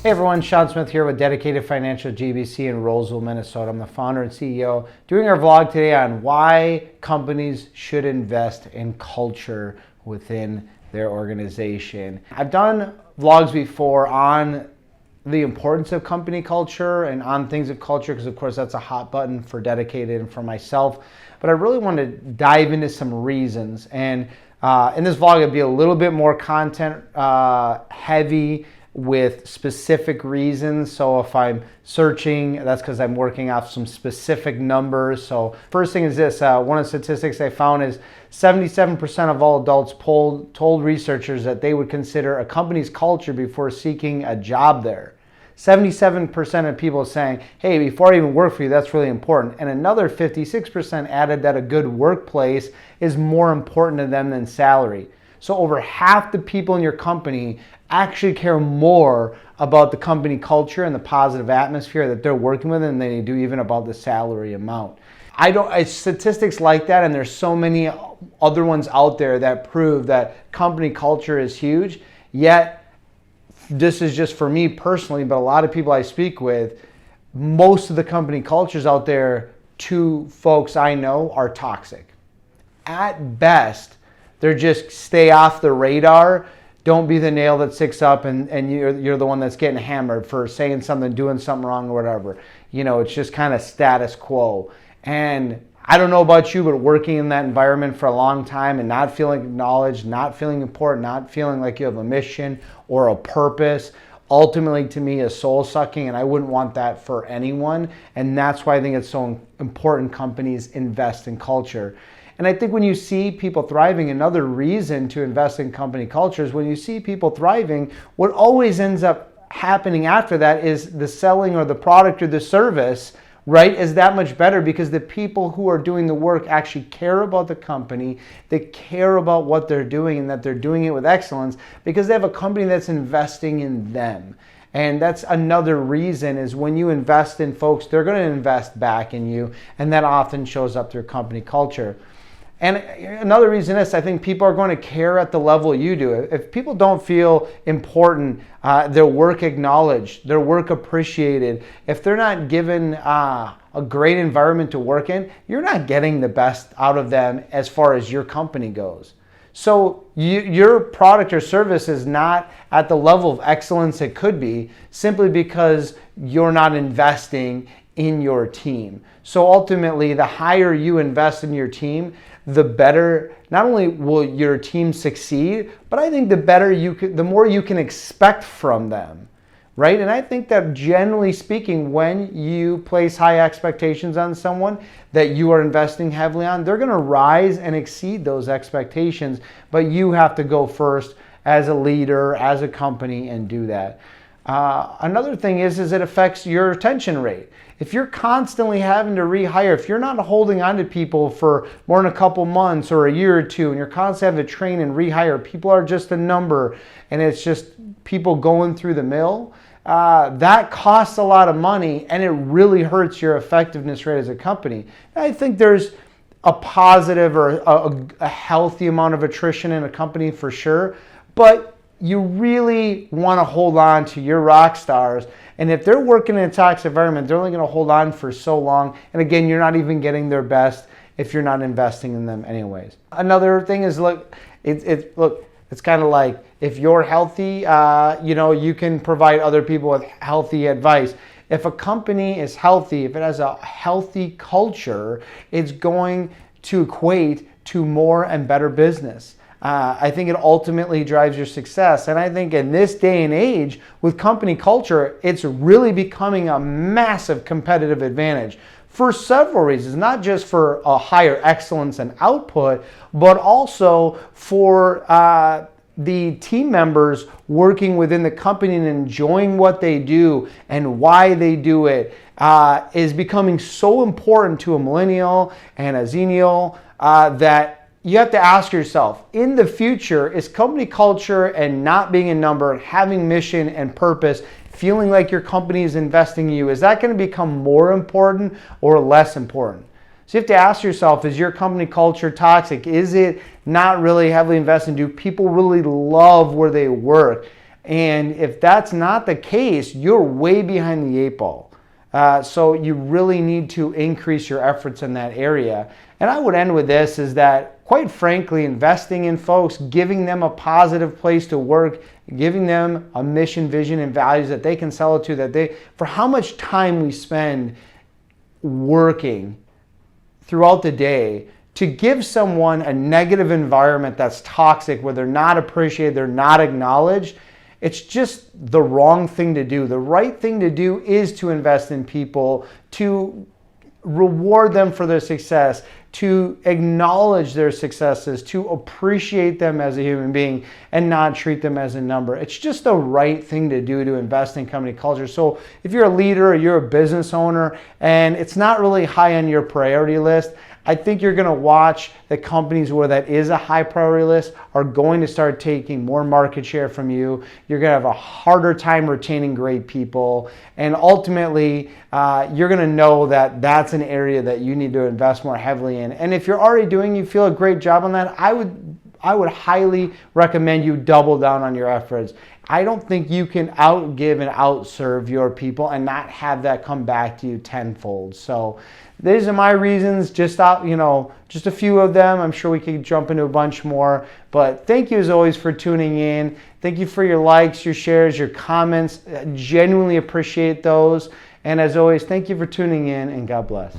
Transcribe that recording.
Hey everyone, Shawn Smith here with Dedicated Financial GBC in Roseville, Minnesota. I'm the founder and CEO doing our vlog today on why companies should invest in culture within their organization. I've done vlogs before on the importance of company culture and on things of culture because of course that's a hot button for Dedicated and for myself. But I really want to dive into some reasons, and in this vlog it'll be a little bit more content heavy with specific reasons. So if I'm searching, that's because I'm working off some specific numbers. So first thing is this, one of the statistics I found is 77% of all adults told researchers that they would consider a company's culture before seeking a job there. 77% of people saying, hey, before I even work for you, that's really important. And another 56% added that a good workplace is more important to them than salary. So over half the people in your company actually care more about the company culture and the positive atmosphere that they're working with than they do even about the salary amount. Statistics like that, and there's so many other ones out there that prove that company culture is huge, yet this is just for me personally, but a lot of people I speak with, most of the company cultures out there, to folks I know, are toxic. At best, they're just stay off the radar. Don't be the nail that sticks up and you're the one that's getting hammered for saying something, doing something wrong or whatever. You know, it's just kind of status quo. And I don't know about you, but working in that environment for a long time and not feeling acknowledged, not feeling important, not feeling like you have a mission or a purpose, ultimately to me is soul sucking, and I wouldn't want that for anyone. And that's why I think it's so important companies invest in culture. And I think when you see people thriving, another reason to invest in company culture is when you see people thriving, what always ends up happening after that is the selling or the product or the service, right, is that much better because the people who are doing the work actually care about the company, they care about what they're doing and that they're doing it with excellence because they have a company that's investing in them. And that's another reason is when you invest in folks, they're going to invest back in you, and that often shows up through company culture. And another reason is I think people are going to care at the level you do. If people don't feel important, their work acknowledged, their work appreciated, if they're not given a great environment to work in, you're not getting the best out of them as far as your company goes. So your product or service is not at the level of excellence it could be simply because you're not investing in your team. So ultimately, the higher you invest in your team, the better, not only will your team succeed, but I think the more you can expect from them, right? And I think that generally speaking, when you place high expectations on someone that you are investing heavily on, they're gonna rise and exceed those expectations, but you have to go first as a leader, as a company, and do that. Another thing is it affects your retention rate. If you're constantly having to rehire, if you're not holding on to people for more than a couple months or a year or two, and you're constantly having to train and rehire, people are just a number, and it's just people going through the mill, that costs a lot of money, and it really hurts your effectiveness rate as a company. And I think there's a positive or a healthy amount of attrition in a company for sure, but you really want to hold on to your rock stars. And if they're working in a toxic environment, they're only going to hold on for so long. And again, you're not even getting their best if you're not investing in them anyways. Another thing is, it's kind of like if you're healthy, you can provide other people with healthy advice. If a company is healthy, if it has a healthy culture, it's going to equate to more and better business. I think it ultimately drives your success. And I think in this day and age with company culture, it's really becoming a massive competitive advantage for several reasons, not just for a higher excellence and output, but also for the team members working within the company and enjoying what they do and why they do it is becoming so important to a millennial and a zennial that you have to ask yourself, in the future, is company culture and not being a number and having mission and purpose, feeling like your company is investing in you, is that going to become more important or less important? So you have to ask yourself, is your company culture toxic? Is it not really heavily invested? Do people really love where they work? And if that's not the case, you're way behind the 8 ball. So you really need to increase your efforts in that area. And I would end with this, is that quite frankly, investing in folks, giving them a positive place to work, giving them a mission, vision, and values that they can sell it to, for how much time we spend working throughout the day, to give someone a negative environment that's toxic, where they're not appreciated, they're not acknowledged, it's just the wrong thing to do. The right thing to do is to invest in people, to reward them for their success, to acknowledge their successes, to appreciate them as a human being, and not treat them as a number. It's just the right thing to do, to invest in company culture. So if you're a leader or you're a business owner and it's not really high on your priority list, I think you're going to watch the companies where that is a high priority list are going to start taking more market share from you. You're going to have a harder time retaining great people. And ultimately, you're going to know that that's an area that you need to invest more heavily in. And if you're already doing, you feel a great job on that, I would highly recommend you double down on your efforts. I don't think you can outgive and outserve your people and not have that come back to you tenfold. So these are my reasons, just a few of them. I'm sure we could jump into a bunch more. But thank you as always for tuning in. Thank you for your likes, your shares, your comments. I genuinely appreciate those. And as always, thank you for tuning in, and God bless.